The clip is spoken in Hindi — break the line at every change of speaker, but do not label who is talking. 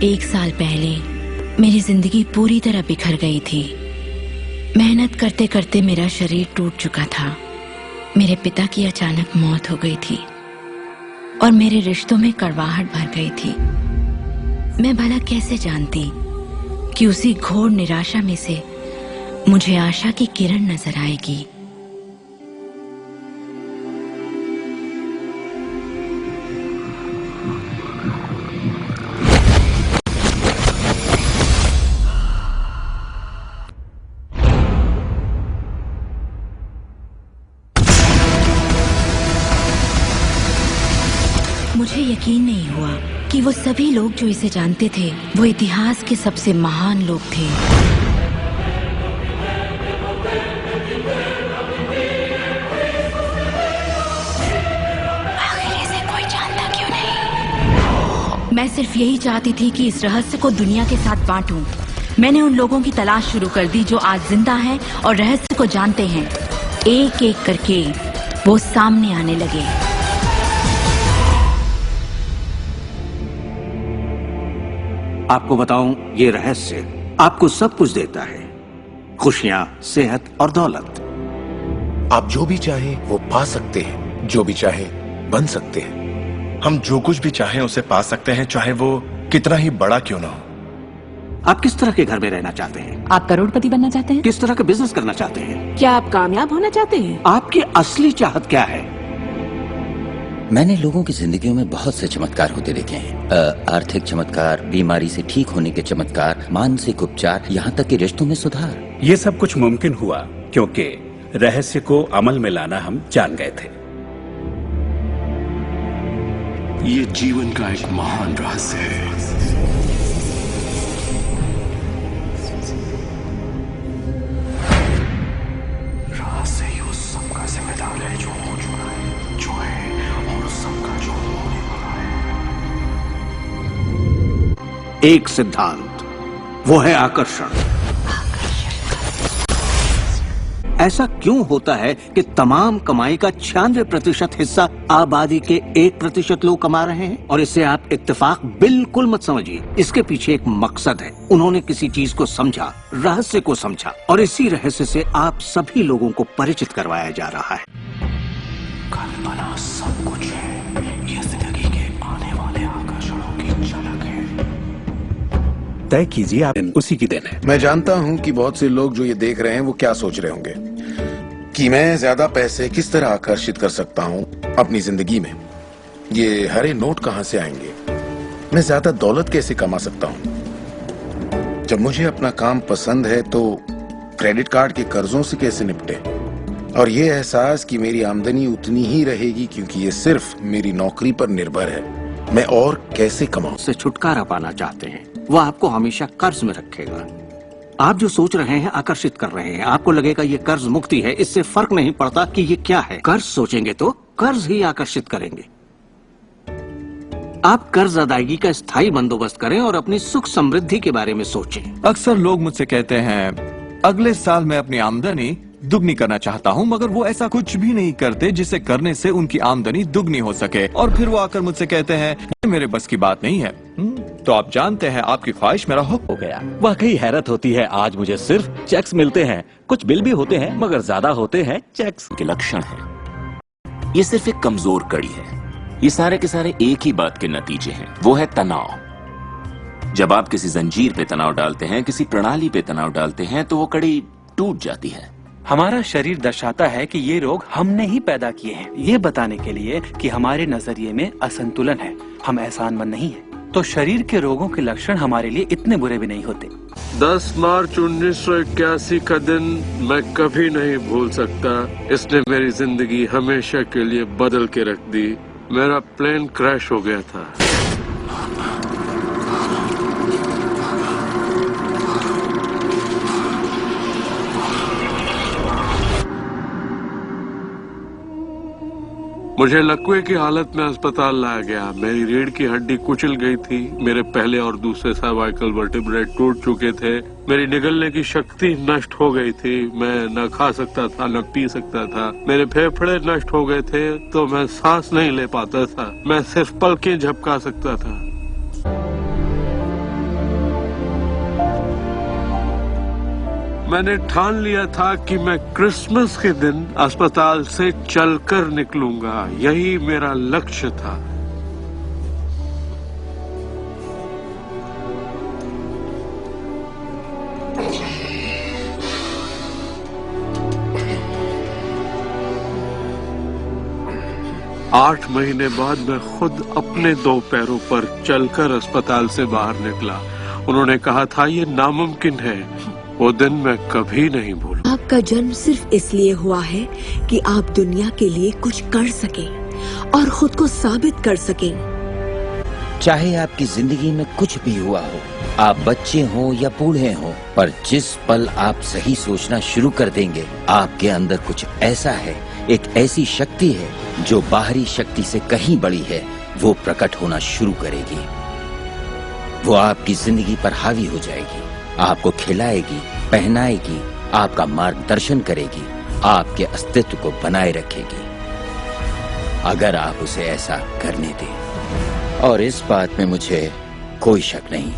1 साल पहले मेरी जिंदगी पूरी तरह बिखर गई थी। मेहनत करते करते मेरा शरीर टूट चुका था। मेरे पिता की अचानक मौत हो गई थी और मेरे रिश्तों में कड़वाहट भर गई थी। मैं भला कैसे जानती कि उसी घोर निराशा में से मुझे आशा की किरण नजर आएगी। मुझे यकीन नहीं हुआ कि वो सभी लोग जो इसे जानते थे वो इतिहास के सबसे महान लोग थे। आखिर इसे कोई जानता क्यों नहीं? मैं सिर्फ यही चाहती थी कि इस रहस्य को दुनिया के साथ बांटूं। मैंने उन लोगों की तलाश शुरू कर दी जो आज जिंदा हैं और रहस्य को जानते हैं। एक एक करके वो सामने आने लगे।
आपको बताऊं, ये रहस्य आपको सब कुछ देता है, खुशियां, सेहत और दौलत।
आप जो भी चाहें वो पा सकते हैं, जो भी चाहें बन सकते हैं।
हम जो कुछ भी चाहें उसे पा सकते हैं, चाहे वो कितना ही बड़ा क्यों ना हो।
आप किस तरह के घर में रहना चाहते हैं?
आप करोड़पति बनना चाहते हैं?
किस तरह का बिजनेस करना चाहते हैं?
क्या आप कामयाब होना चाहते हैं?
आपकी असली चाहत क्या है?
मैंने लोगों की जिंदगियों में बहुत से चमत्कार होते देखे हैं। आर्थिक चमत्कार, बीमारी से ठीक होने के चमत्कार, मानसिक उपचार, यहाँ तक कि रिश्तों में सुधार।
ये सब कुछ मुमकिन हुआ क्योंकि रहस्य को अमल में लाना हम जान गए थे।
ये जीवन का एक महान रहस्य है। रहस्य ही उस सबका जिम्मेदार है जो हो चुका है, जो है, और उस सबका जो होने वाला है।
एक सिद्धांत, वो है आकर्षण। ऐसा क्यों होता है कि तमाम कमाई का 96% हिस्सा आबादी के 1% लोग कमा रहे हैं? और इसे आप इत्तेफाक बिल्कुल मत समझिए, इसके पीछे एक मकसद है। उन्होंने किसी चीज को समझा, रहस्य को समझा, और इसी रहस्य से आप सभी लोगों को परिचित करवाया जा रहा है।
कल्पना सब कुछ है, ये जिंदगी के आने वाले आकर्षणों की झलक है।
तय कीजिए, आप उसी की देन है।
मैं जानता हूं कि बहुत से लोग जो ये देख रहे हैं वो क्या सोच रहे होंगे कि मैं ज्यादा पैसे किस तरह आकर्षित कर सकता हूं अपनी जिंदगी में। ये हरे नोट कहां से आएंगे? मैं ज्यादा दौलत कैसे कमा सकता हूं? जब मुझे अपना काम पसंद है तो क्रेडिट कार्ड के कर्जों से कैसे निपटे? और ये एहसास कि मेरी आमदनी उतनी ही रहेगी क्योंकि ये सिर्फ मेरी नौकरी पर निर्भर है, मैं और कैसे कमाऊं?
से छुटकारा पाना चाहते हैं, वो आपको हमेशा कर्ज में रखेगा। आप जो सोच रहे हैं आकर्षित कर रहे हैं। आपको लगेगा ये कर्ज मुक्ति है, इससे फर्क नहीं पड़ता कि ये क्या है। कर्ज सोचेंगे तो कर्ज ही आकर्षित करेंगे। आप कर्ज अदायगी का स्थायी बंदोबस्त करें और अपनी सुख समृद्धि के बारे में सोचें।
अक्सर लोग मुझसे कहते हैं अगले साल मैं अपनी आमदनी दुगनी करना चाहता हूं, मगर वो ऐसा कुछ भी नहीं करते जिसे करने से उनकी आमदनी दुगनी हो सके। और फिर वो आकर मुझसे कहते हैं ये मेरे बस की बात नहीं है। तो आप जानते हैं आपकी ख्वाहिश मेरा हुक्म
हो गया। वाकई हैरत होती है, आज मुझे सिर्फ चेक्स मिलते हैं। कुछ बिल भी होते हैं मगर ज्यादा होते हैं चेक्स।
के लक्षण है। ये सिर्फ एक कमजोर कड़ी है। ये सारे के सारे एक ही बात के नतीजे हैं, वो है तनाव। जब आप किसी जंजीर पे तनाव डालते हैं, किसी प्रणाली पे तनाव डालते हैं, तो वो कड़ी टूट जाती है।
हमारा शरीर दर्शाता है कि ये रोग हमने ही पैदा किए हैं, ये बताने के लिए कि हमारे नजरिए में असंतुलन है, हम एहसानमंद नहीं हैं। तो शरीर के रोगों के लक्षण हमारे लिए इतने बुरे भी नहीं होते।
10 मार्च 1981 का दिन मैं कभी नहीं भूल सकता। इसने मेरी जिंदगी हमेशा के लिए बदल के रख दी। मेरा प्लेन क्रैश हो गया था। मुझे लकवे की हालत में अस्पताल लाया गया। मेरी रीढ़ की हड्डी कुचल गई थी। मेरे पहले और दूसरे सर्वाइकल वर्टिब्रे टूट चुके थे। मेरी निगलने की शक्ति नष्ट हो गई थी। मैं न खा सकता था, न पी सकता था। मेरे फेफड़े नष्ट हो गए थे तो मैं सांस नहीं ले पाता था। मैं सिर्फ पलकें झपका सकता था। मैंने ठान लिया था कि मैं क्रिसमस के दिन अस्पताल से चलकर निकलूंगा। यही मेरा लक्ष्य था। आठ महीने बाद मैं खुद अपने 2 पैरों पर चलकर अस्पताल से बाहर निकला। उन्होंने कहा था ये नामुमकिन है। वो दिन मैं कभी नहीं भूलूंगा।
आपका जन्म सिर्फ इसलिए हुआ है कि आप दुनिया के लिए कुछ कर सकें और खुद को साबित कर सकें।
चाहे आपकी जिंदगी में कुछ भी हुआ हो, आप बच्चे हो या बूढ़े हो, पर जिस पल आप सही सोचना शुरू कर देंगे, आपके अंदर कुछ ऐसा है, एक ऐसी शक्ति है जो बाहरी शक्ति से कहीं बड़ी है, वो प्रकट होना शुरू करेगी। वो आपकी जिंदगी पर हावी हो जाएगी, आपको खिलाएगी, पहनाएगी, आपका मार्गदर्शन करेगी, आपके अस्तित्व को बनाए रखेगी, अगर आप उसे ऐसा करने दें। और इस बात में मुझे कोई शक नहीं।